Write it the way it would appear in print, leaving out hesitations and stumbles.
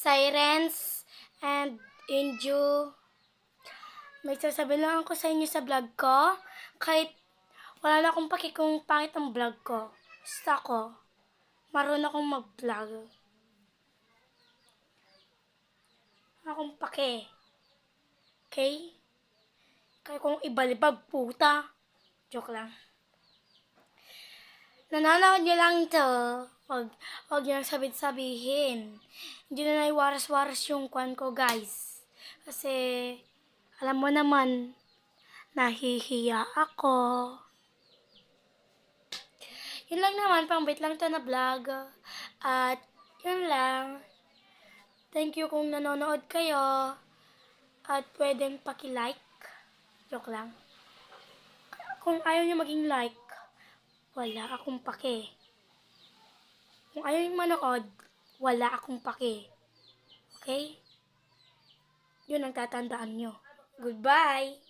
Sirens, and Inju. May sasabihin lang ako sa inyo sa vlog ko. Kahit wala na akong paki kung pangit ang vlog ko. Basta ko, marunong akong mag-vlog. Akong paki. Okay? Kaya kung ibalibag, puta. Joke lang. Nanonood nyo lang to. Huwag nyo sabihin. Hindi na naiwaras-waras yung kwan ko, guys. Kasi, alam mo naman, nahihiya ako. Yun lang naman, pang-bait lang to na vlog. At, yun lang. Thank you kung nanonood kayo. At pwedeng paki-like. Joke lang. Kung ayaw nyo maging like, wala akong pake. Kung ayaw nyo manood, wala akong pake. Okay? Yun ang tatandaan nyo. Goodbye!